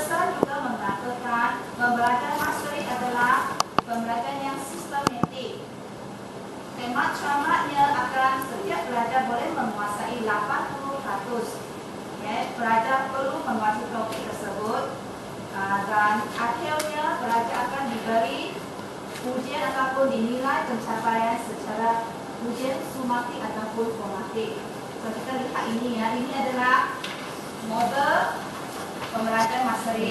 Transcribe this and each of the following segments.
pesan juga mengatakan pembelajaran mastery adalah pembelajaran yang sistematik. Hemat camatnya akan setiap pelajar boleh menguasai 80%. Pelajar perlu menguasai topik tersebut dan akhirnya pelajar akan diberi ujian ataupun dinilai pencapaian secara ujian sumatik ataupun formatik. So, kita lihat ini ya, ini adalah model pembelajaran mastery.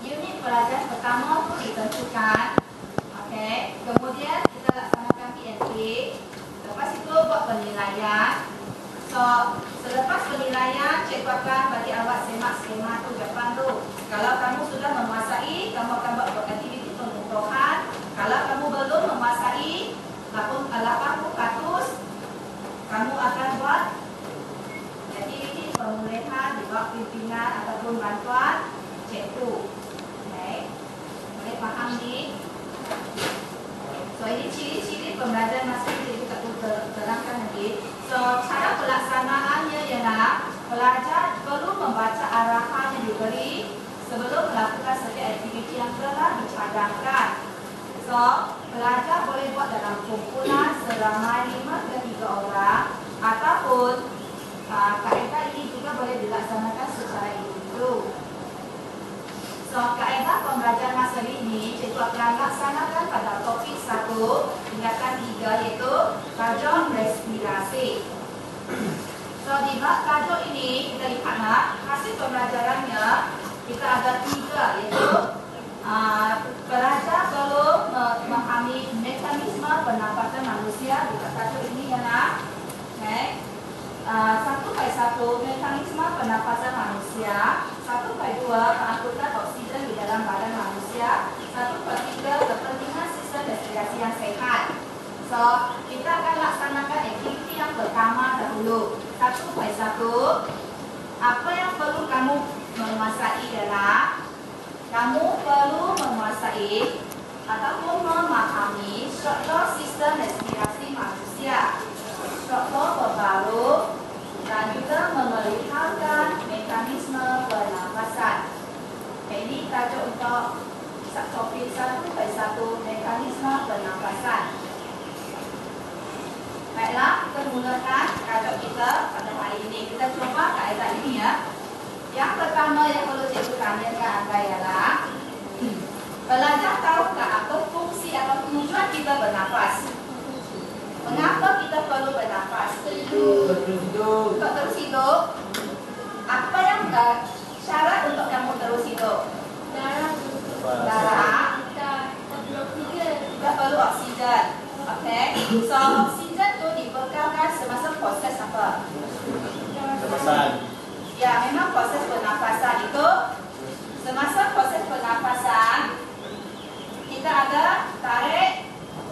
Unit pelajaran pertama itu ditentukan. Kemudian kita laksanakan PNP. Lepas itu buat penilaian. So, selepas penilaian, cikgu akan bagi awak semak skema tu depan tu. Kalau kamu sudah menguasai, kamu akan buat aktiviti pengukuran. Kalau kamu belum menguasai 80%, kamu akan buat aktiviti pemulihan di bawah pimpinan ataupun bantuan cikgu. Boleh faham ni? So, ini ciri-ciri pembelajaran mastery cikgu tak perlu terangkan lagi. So, cara pelaksanaannya ialah pelajar perlu membaca arahan yang diberi sebelum melakukan setiap aktiviti yang telah dicadangkan. So, pelajar boleh buat dalam kumpulan seramai 5 ke 3 orang ataupun kaedah ini juga boleh dilaksanakan secara individu. So, kaedah pembelajaran mastery ini cikgu akan laksanakan pada topik 1 tingkatan 3 iaitu tajuk respirasi. So, di bab tajuk ini kita lihatlah hasil pembelajarannya kita ada 3 iaitu pelajar perlu memahami mekanisme pernafasan manusia. Di bab tajuk ini ialah 1/1 mekanisme pernafasan manusia, 1/2 pengangkutan oksigen di dalam badan manusia, 1/3 kepentingan sistem respirasi yang sehat. So, kita akan laksanakan aktiviti yang pertama dahulu. 1/1. Apa yang perlu kamu menguasai ialah kamu perlu menguasai ataupun memahami struktur sistem respirasi manusia, struktur terbaru dan juga memeliharkan mekanisme pernafasan. Ini tajuk untuk subtopik 1/1 mekanisme pernafasan. Baiklah, kita mulakan tajuk kita pada hari ini. Kita cuba kaedah ini ya. Yang pertama yang perlu cikgu tanyakan anda ialah pelajar tahukah apa fungsi atau tujuan kita bernafas? Mengapa kita perlu bernafas? Untuk terus hidup. Apa yang syarat untuk kamu terus hidup? Darah. Kita perlu oksigen. So, oksigen tu dibekalkan semasa proses apa? Pernafasan. Ya, memang proses pernafasan itu. Semasa proses pernafasan kita ada tarik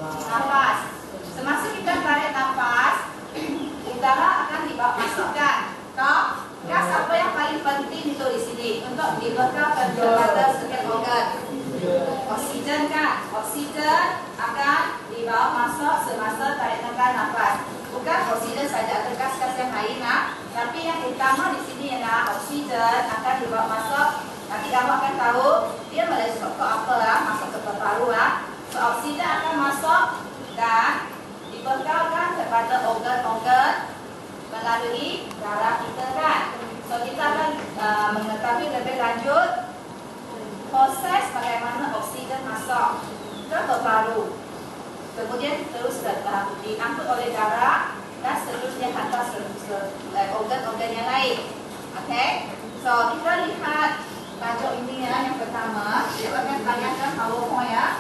nafas. Semasa kita tarik nafas, udara akan dibawa masukkan. Gas apa yang paling penting itu di sini untuk dibekalkan kepada setiap organ? Oksigen kan? Oksigen akan dibawa masuk semasa tarik nafas. Bukan oksigen saja, ada gas-gas yang lain tapi yang utama di sini ialah oksigen akan dibawa masuk. Nanti kamu akan tahu dia melalui struktur apa masuk ke paru. So, oksigen akan masuk dan dibekalkan kepada organ-organ melalui darah kita kan. So, kita akan mengetahui lebih lanjut proses bagaimana oksigen masuk ke paru. Kemudian terus diangkut oleh darah dan seterusnya hantar organ-organ yang lain. So, kita lihat tajuk ini ya, yang pertama. Kita akan tanyakan PowerPoint ya.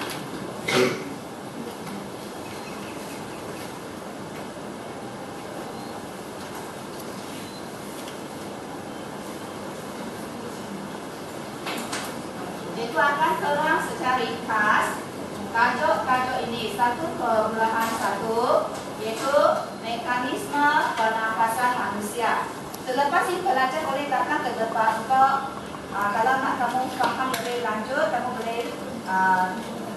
Itu akan terang secara ringkas tajuk-tajuk ini 1/1 yaitu mekanisme pernafasan manusia. Selepas ini pelajar boleh datang ke depan untuk kalau nak kamu faham lebih lanjut, kamu boleh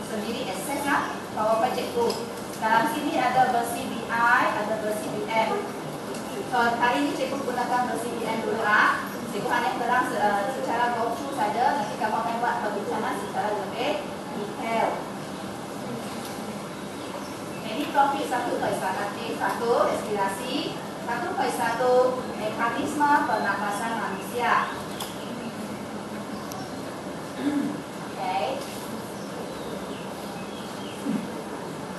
sendiri akses PowerPoint cikgu. Dalam sini ada versi BI, ada versi BM. So, hari ini cikgu gunakan versi BM dulu. Cikgu hanya terang secara go through 1.1 respirasi, 1.1 mekanisme pernapasan manusia. Okay.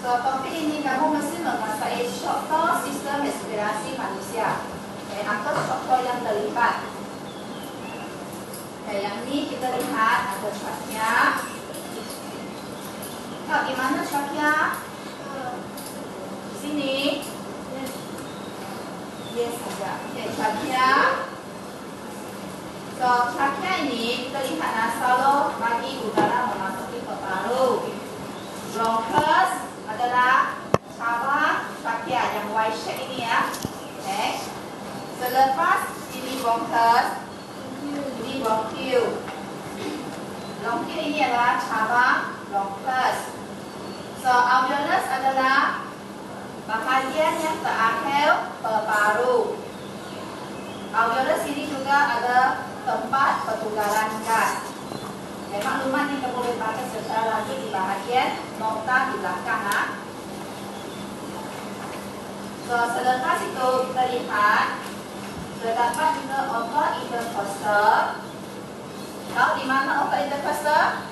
So topik ini kamu mesti menguasai struktur sistem respirasi manusia. Okay. Apa struktur yang terlibat? Okay. Yang ini kita lihat ada trachea. Tahu di mana trachea? Sini. Yes saja. Okay, trachea. So trachea ini kita lihat selalu bagi udara memasuki ke paru. Bronchus adalah cabang trachea yang Y shape ini ya. Okay. Selepas ini bronchus, ini bronchial. Bronchial ini adalah cabang bronchus. So alveolus adalah bahagian yang terakhir paru. Alveolus ini juga ada tempat pertukaran gas. Maklumat yang kamu boleh pakai secara lagi di bahagian nota di belakang. So selepas itu kita lihat terdapat juga otot intercostal. Tahu di mana otot intercostal?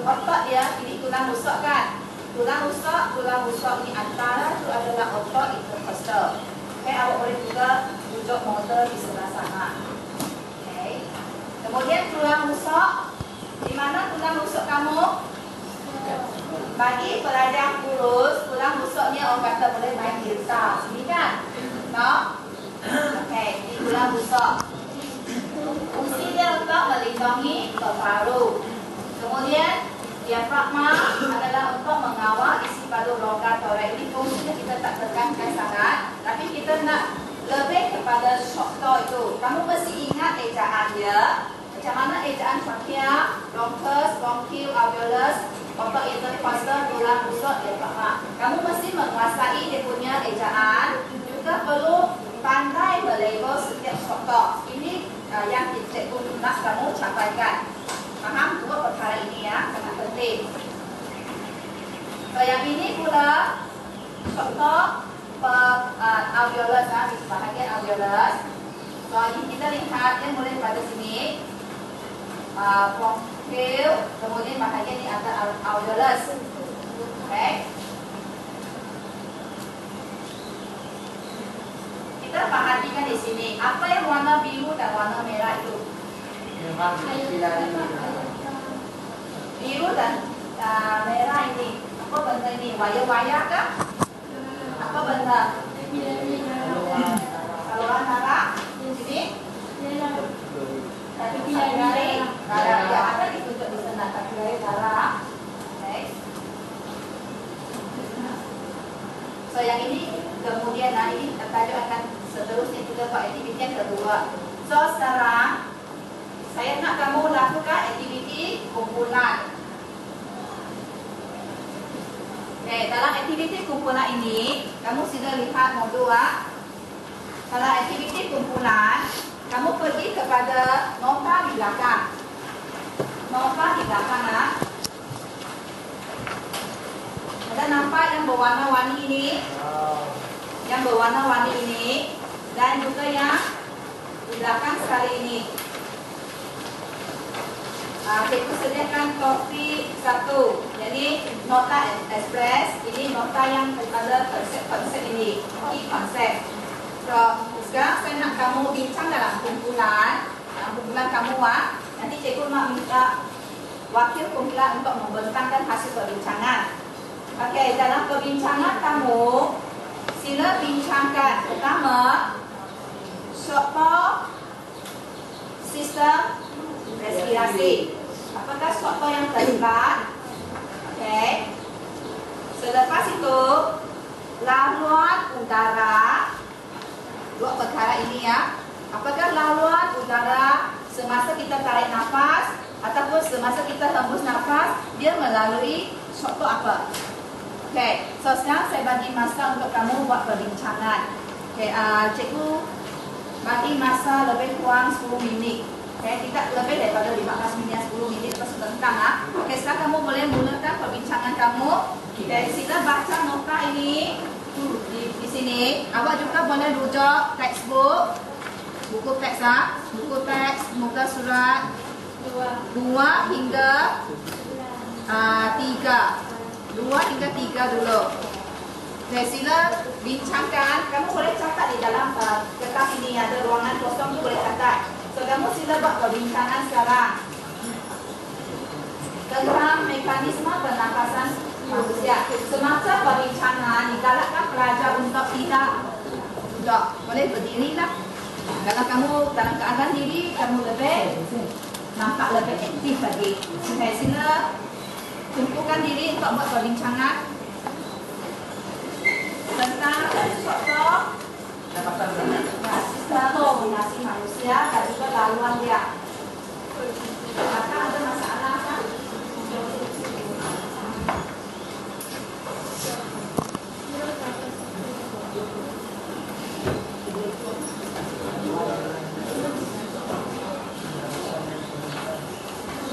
Otot dia ini tulang rusuk kan? Tulang rusuk ini antara itu adalah otot intercostal. Okay, awak boleh juga rujuk motor di sebelah sana. Okay. Kemudian tulang rusuk, di mana tulang rusuk kamu? Bagi pelajar kurus, tulang rusuknya orang kata boleh main gitar, sini kan? No? Okay, di tulang rusuk. Fungsi dia untuk melindungi paru. Kemudian diafragma adalah untuk mengawal isi paru rongga toraks. Ini fungsinya kita tak tekankan sangat, tapi kita nak lebih kepada struktur itu. Kamu mesti ingat ejaan dia. Macam mana ejaan trachea, bronchus, bronchial, alveolus, otot intercostal, tulang rusuk, diafragma. Kamu mesti menguasai dia punya ejaan. Juga perlu pandai melabel setiap struktur. Ini yang cikgu nak kamu capaikan. Faham dua perkara ini ya, sangat penting. So yang ini pula struktur alveolus, di bahagian alveolus. So ini kita lihat yang mulai pada sini bronchial, kemudian bahagian ini ada alveolus. Okay. Kita perhatikan di sini apa yang warna biru dan warna merah itu. Biru dan merah ini apa benda ini? Wayar-wayar kah? Apa benda? Saluran darah di sini? Kapilari darah. Ya, ada ditunjuk di sana kapilari darah. Okay. So yang ini kemudian ini tajuk akan seterusnya kita buat aktiviti yang kedua. So sekarang saya nak kamu lakukan aktiviti kumpulan. Okay, dalam aktiviti kumpulan ini, kamu sudah lihat modul. Dalam aktiviti kumpulan, kamu pergi kepada nota di belakang. Nota di belakang. Ada nampak yang berwarna-warni ini? Yang berwarna-warni ini. Dan juga yang di belakang sekali ini. Cikgu sediakan kopi satu. Jadi nota express. Ini nota yang ada konsep-konsep ini. Ini konsep. So, sekarang saya nak kamu bincang dalam kumpulan. Dalam kumpulan kamu nanti cikgu nak minta wakil kumpulan untuk membentangkan hasil perbincangan. Okey, dalam perbincangan kamu sila bincangkan pertama struktur sistem respirasi. Apakah struktur yang terlibat? Okey. Selepas itu laluan udara. Dua perkara ini ya. Apakah laluan udara semasa kita tarik nafas ataupun semasa kita hembus nafas dia melalui struktur apa? Okey. So sekarang saya bagi masa untuk kamu buat perbincangan. Okey, cikgu bagi masa lebih kurang 10 minit. Okay, tidak lebih daripada 15 minit, 10 minit atau setengah. Okay, sekarang kamu boleh mulakan perbincangan kamu. Okay, sila baca nota ini. Di sini awak juga boleh rujuk textbook, buku teks buku teks muka surat 2 hingga 3. 2 hingga 3 dulu. Jadi sila bincangkan. Kamu boleh catat di dalam kertas ini ada ruangan kosong tu boleh catat. So kamu sila buat perbincangan sekarang tentang mekanisme pernafasan manusia. Semasa perbincangan digalakkan pelajar untuk tidak duduk. Boleh berdirilah. Kalau kamu dalam keadaan diri, kamu lebih nampak lebih aktif lagi. Jadi sila tumpukan diri untuk buat perbincangan tentang contoh sistem komunikasi manusia dan juga laluan dia. Apakah ada masalah kan?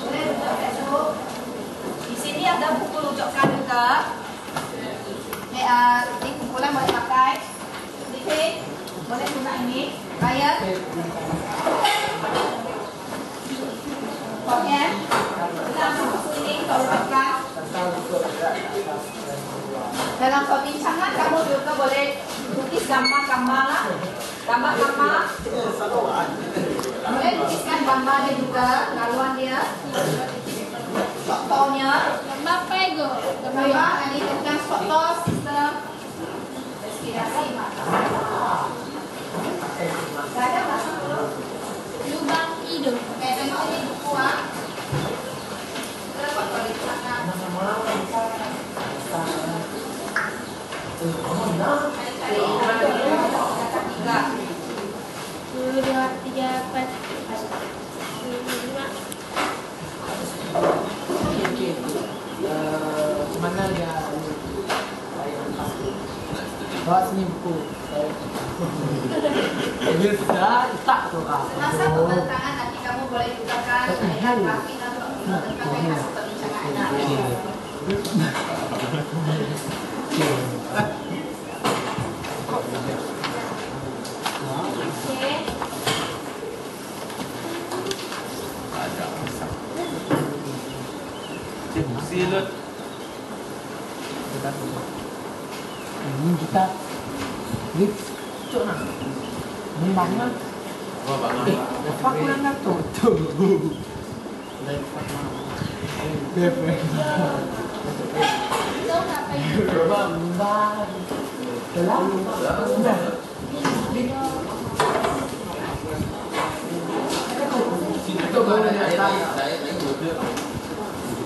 Boleh rujuk Facebook. Di sini ada buku rujukan juga. Ini kumpulan boleh pakai. Sedikit boleh guna ini. Bayar. Pokoknya dalam buku ini untuk rujukan. Dalam perbincangan kamu juga boleh lukis gambar-gambar lah. Gambar-gambar. Boleh lukiskan gambarnya juga, laluan dia. Contohnya Apa itu? gambar ini tentang foto sistem respirasi mata. Saya masuk dulu. Lubang hidung. Tengok ini buku kita buat perbincangan. Cari kata 3. 1, 2, 3, 4, 5. Mana dia bawa sini buku. Dia sudah tak tu Masa pembentangan nanti kamu boleh gunakan ayat grafik atau tentang hasil perbincangan Anda. Okey. Silut. Ini kita ni cok nak. Ni bangun. Oh, bangun. Apa kurang nak tu? Tu. Bebe. Itu apa itu? Bamba. Dalam. Itu kalau dia tak.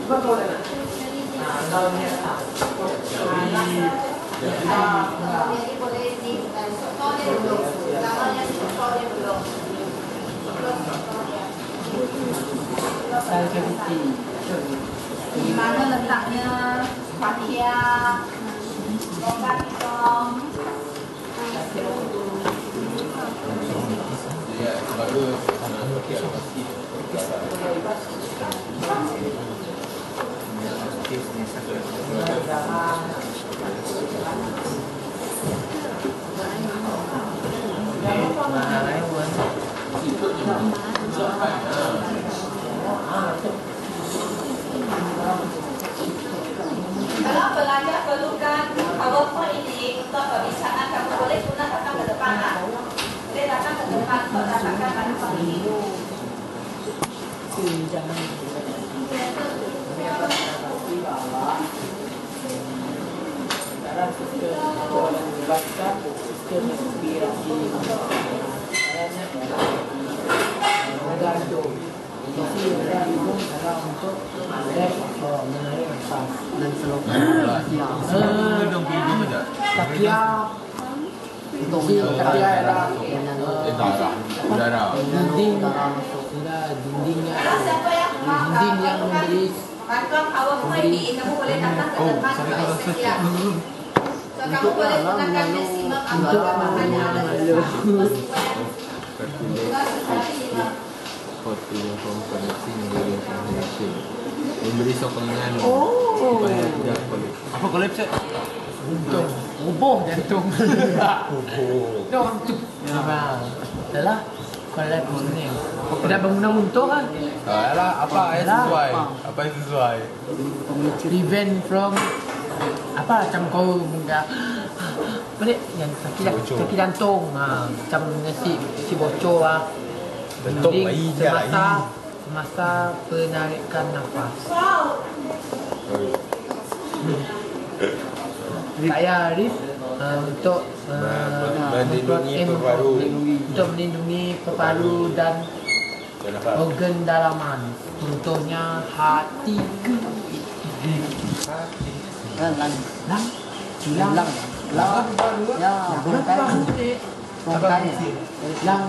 Betul tak? Kalau dia tak. Jadi boleh di contohnya dulu, gambarnya contohnya dulu. Saya jadi Di mana letaknya Fatihah, longgar hitam. Ya, bagus. Kalau pelajar perlukan PowerPoint ini untuk perbincangan, kamu boleh guna datang ke depan. Boleh datang ke depan untuk dapatkan PowerPoint ini. sekarang sistem soalan dibaca, sistem inspirasi menggantung isi yang hidung adalah untuk ref atau menarik nafas dan selokan Hidung aja. takia isi takia adalah Udara. dinding sudah dindingnya Kalau siapa yang dinding yang memberi bantuan PowerPoint ini, kamu boleh datang ke depan untuk eksesian. So, kamu boleh gunakan maksimum atau tambahan yang ada di depan. Memberi sokongan supaya tidak kolap. Apa kolap sih? Bubuh jantung. Oh. Dong tu. Nampak. Dah collab ni. Dah bangunan untuk kan? Alah, apa yang sesuai? Apa yang sesuai? Revenge from apa macam kau muka balik yang kaki jantung macam nasi bocor Jantung bayi je semasa penarikan nafas. Saya Arif untuk melindungi paru-paru. untuk melindungi paru-paru dan organ dalaman, contohnya hati, Lang. tulang, Ya, bongkai. lang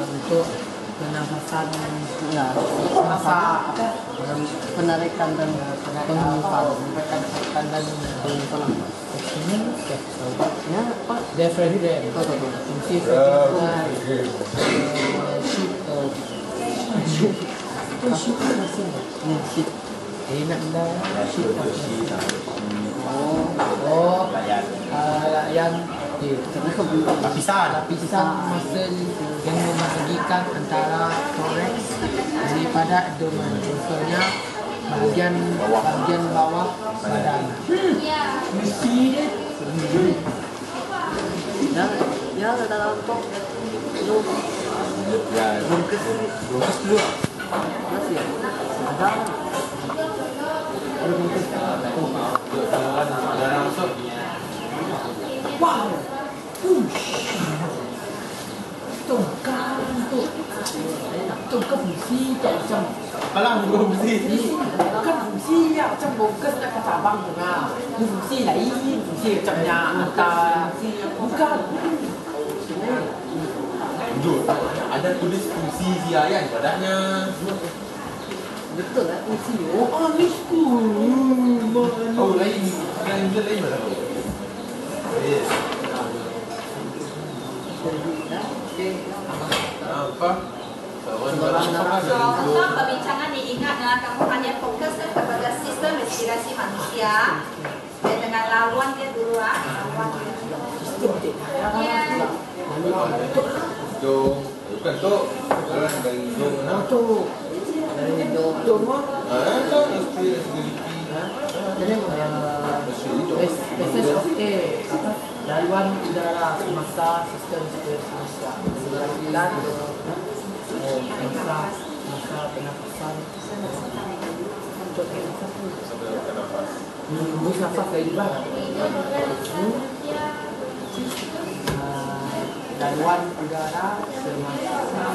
untuk pernafasan Ya, masa penarikan dan penghempan. penarikan dan Penghempan. oksigen, Ya, apa? diafragma, fungsi Shit. enak dah, Oh, yang Lapisan. lapisan muscle yang membahagikan antara thorax daripada abdomen, contohnya bahagian bawah badan. Mesti ya, dalam kok. Ya, Bungkus dulu. masih ya. Ada. Ada bungkus. Darah masuk. wow, tongkat fungsi tak macam Alah, bukan mesti. kan fungsi ya macam bongkas nak ke cabang tu nah. Ni fungsi lain, fungsi macamnya antara bukan. Duduk. Ada tulis fungsi si ayam padanya. Betul lah fungsi. Oh, ni school. Oh, lain. Yang itu lain mana? Yes. Apa? Semua perbincangan diingat kamu hanya fokus kepada sistem respirasi manusia dan dengan laluan dia dulu laluan dia. Hidung. Bukan tu. Bukan dari hidung. Tu Dari hidup. tu mah. Tu respirasi. Jadi passage of air apa laluan udara semasa sistem respirasi dan masa pernafasan untuk hembus nafas dari luar laluan udara semasa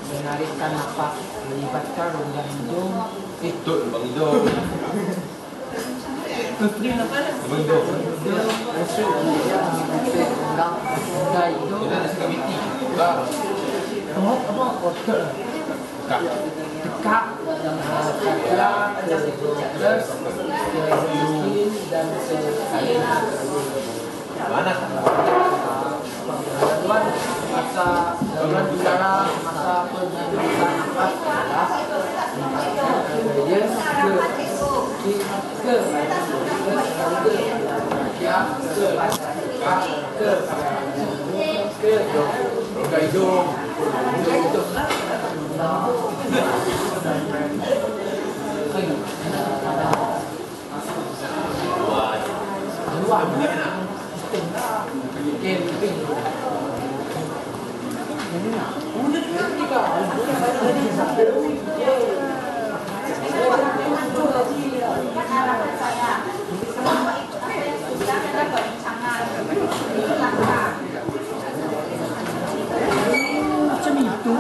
menarikkan nafas melibatkan rongga hidung Itu lubang hidung. Lubang hidung. rongga hidung Kita ada sekaviti. Bukan. apa otot Bukan. tekak cakra ke bronchus ke skin dan ke salinan Mana? laluan udara masa penghembusan nafas dia ke Rongga hidung. luar macam itu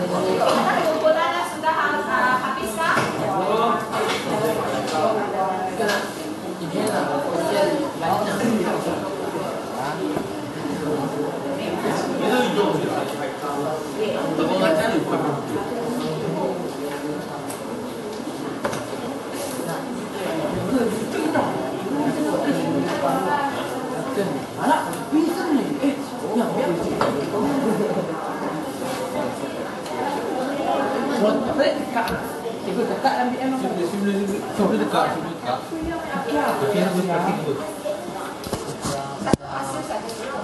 Kumpulannya sudah harus Boleh dekat. Cikgu dekat dalam BM apa? Sudah dekat. Tapi yang boleh praktik dulu. Satu hasil saja dulu.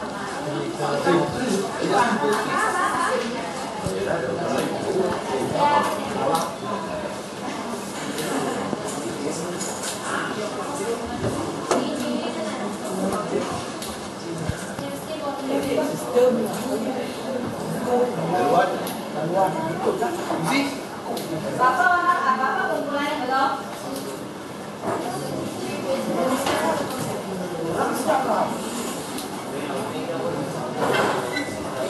Apa kumpulan belum?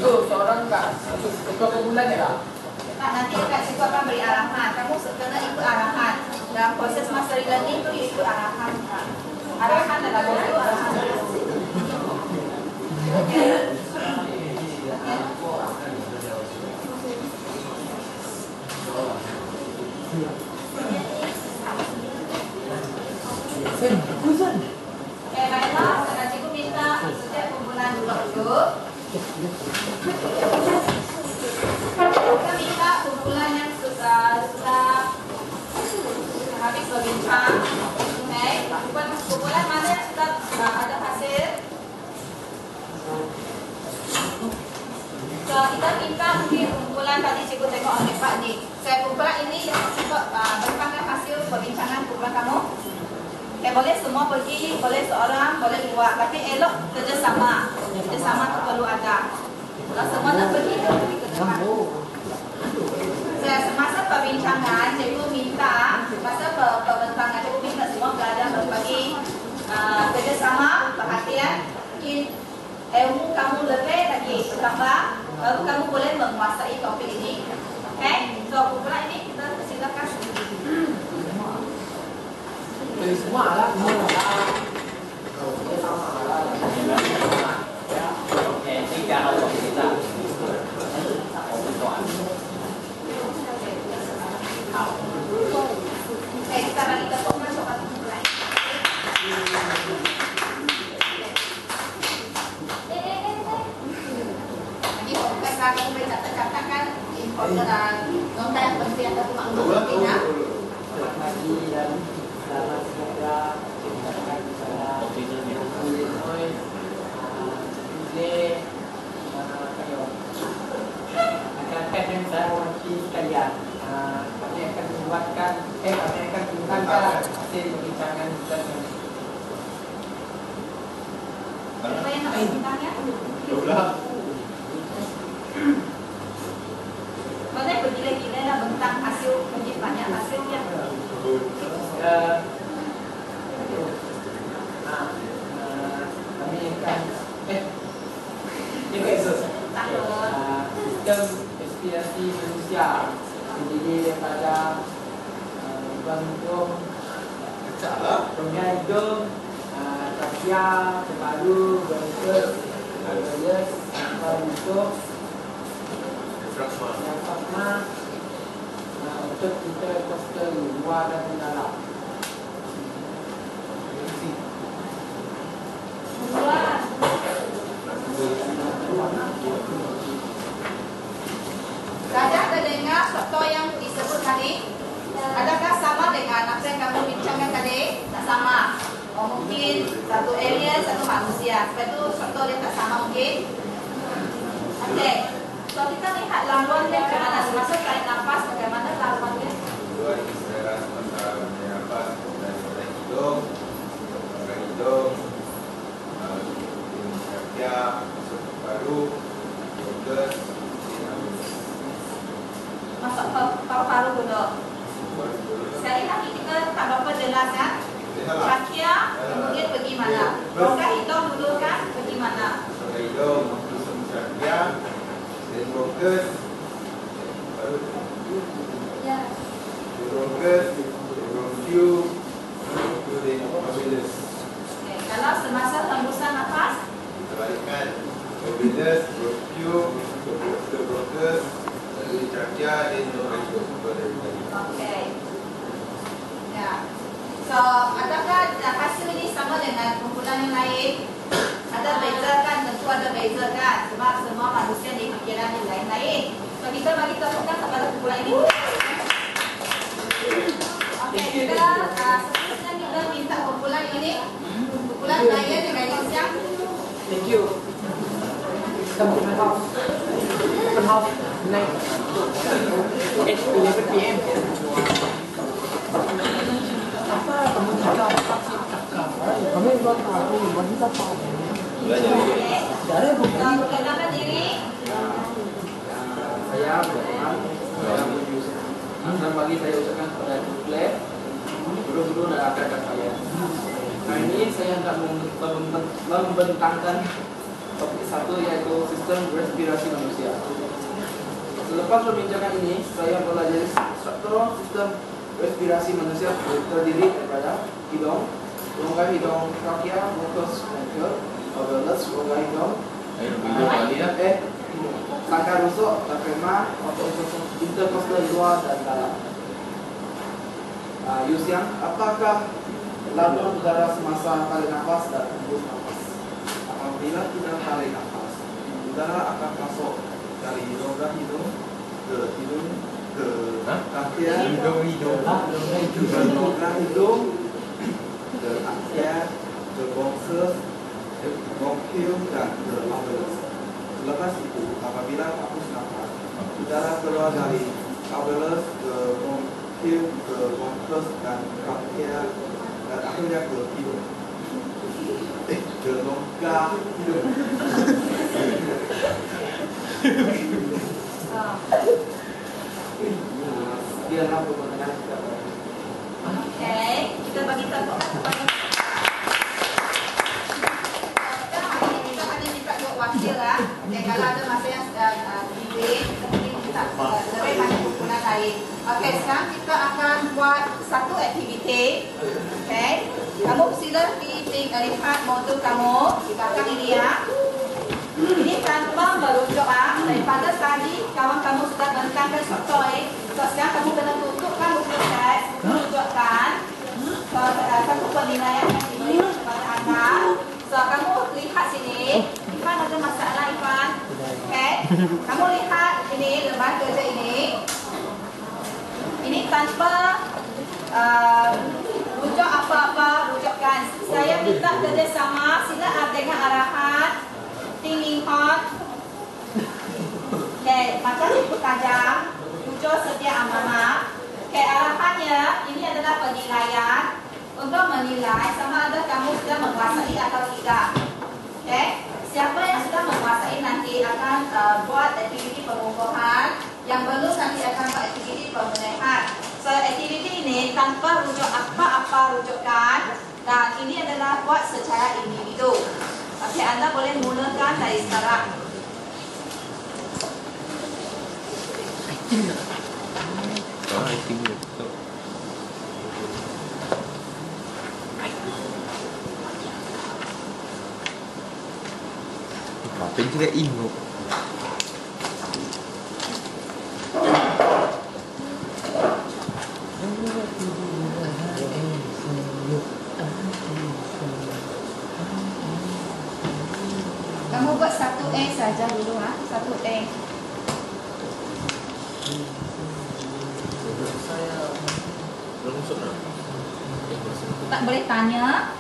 Itu seorang kak, ketua kumpulan ya kak? Nah, nanti Kak Cikgu akan beri arahan. Kamu kena ikut arahan. Dalam proses mastery learning itu ikut arahan. Kak. Arahan adalah itu arahan. Baiklah, Kak Cikgu minta setiap kumpulan duduk. Kita minta kumpulan yang sudah habis berbincang. Okay. Kumpulan mana yang sudah ada hasil? So, kita minta mungkin kumpulan tadi cikgu tengok empat ni. Saya kumpulan ini yang cukup berpangkat hasil perbincangan kumpulan kamu. Okay, boleh semua pergi, boleh seorang, boleh dua. Tapi elok kerjasama. Kerjasama itu perlu ada. Kalau semua nak pergi, kita pergi ke depan. Semasa perbincangan, cikgu minta, masa perbincangan cikgu minta semua pelajar berbagi kerjasama, perhatian, mungkin ilmu kamu lebih lagi bertambah, baru kamu boleh menguasai topik ini. Okay? So, kumpulan ini kita persilakan. Semua lah, semua lah. Okay, kita bagi tepuk masuk ke kumpulan. Ini fokus lah, kamu boleh catat kan info nota yang penting ataupun makhluk penting ya. Selamat pagi dan selamat sejahtera. Rekan-rekan yang saya hormati sekalian, kami akan membuatkan, kami akan menggunakan hasil perbincangan kita ini. Apa yang nak bintangnya? Boleh bergila-gila lah bentang hasil, pergi banyak hasilnya. Kami akan sistem aspirasi manusia terdiri daripada lubang hidung, rongga hidung, trachea, paru, bronchus, alveolus, lubang diafragma, otot intercostal luar dan dalam. Raja ada dengar struktur yang disebut tadi? Adakah sama dengan apa yang kamu bincangkan tadi? Tak sama. Oh, mungkin satu alien, satu manusia. Sebab itu struktur dia tak sama mungkin. Okey. So kita lihat laluannya bagaimana. Semasa tarik nafas bagaimana laluannya? Dua istirahat sementara bernafas dari hidung, hidung, trachea, masuk paru, bronchus, Masuk paru-paru dulu. Sekali lagi kita tak berapa jelas kan? Trachea kemudian pergi mana? Rongga hidung dulu kan? Pergi mana? rongga hidung, masuk trachea, dan bronchus, paru, Ya. bronchus, bronchiu, dan alveolus. Okay. Kalau semasa hembusan nafas, Sebalikkan alveolus, bronchiu, bronchus, lalu trachea dan rongga hidung. okey. Ya. So, adakah hasil ini sama dengan kumpulan yang lain? Ada beza kan? Tentu ada beza kan? Sebab semua manusia di fikiran yang lain-lain. So, kita bagi tahukan kepada kumpulan ini. kita seterusnya kita minta kumpulan ini, kumpulan saya dengan Yusiang. Thank you. Kita mau open house. Open house night. 11 PM. Apa kamu cakap? Kami buat tahu wanita tahu. Belajar dulu. Dari bukan. Perkenalkan diri. Saya Berman, saya Yusuf. Selamat pagi, saya ucapkan kepada Claire, guru-guru dan rekan-rekan saya. Hari ini saya hendak membentangkan topik satu, yaitu sistem respirasi manusia. Selepas perbincangan ini, saya belajar struktur sistem respirasi manusia terdiri daripada hidung, rongga hidung, trachea, mucus bronchial, alveolus, rongga hidung, Ayo video kali ya. sangkar rusuk, diafragma, intercostal luar dan dalam. Yusiang, apakah lambung udara semasa tarik nafas dan hembus nafas? Apabila kita tarik nafas, udara akan masuk dari rongga hidung ke hidung ke trachea, Hidung. ke rongga hidung ke trachea, ke bronchus, bronchial dan ke alveolus. Selepas itu, apabila hembus nafas, udara keluar dari alveolus ke bronchial, ke bronchus dan trachea dan akhirnya ke hidung. Ke rongga hidung. Biarlah pemenang kita. Oke, kita bagi tepuk kepada. Kita hanya minta dua wakil lah. Kalau ada masa yang debate, mungkin kita lebih banyak kumpulan lain. Oke, sekarang kita akan buat satu aktiviti. Oke, kamu sila lihat modul kamu di belakang ini ya. Ini tanpa merujuk daripada tadi kawan kamu sudah bentangkan struktur. So sekarang kamu kena tutupkan buku teks, menunjukkan satu penilaian yang diberi kepada anda. So kamu lihat sini, Ivan ada masalah Ivan. Okay, kamu lihat ini lembar kerja ini. Ini tanpa rujuk apa-apa, rujukkan. Saya minta kerjasama, sila dengan arahan. Tinggi hot. Okay, maka ibu tajam. Rujuk sedia amanah. Okay, arahannya ini adalah penilaian untuk menilai sama ada kamu sudah menguasai atau tidak. Okay, siapa yang sudah menguasai nanti akan buat aktiviti pengukuhan, yang belum nanti akan buat aktiviti pemenuhan. So aktiviti ini tanpa rujuk apa-apa rujukan, dan ini adalah buat secara individu. Okey, anda boleh mulakan dari sekarang. Apa juga ingo? Kamu buat 1A saja dulu ha, 1A. Belum masuk dah. Tak boleh tanya.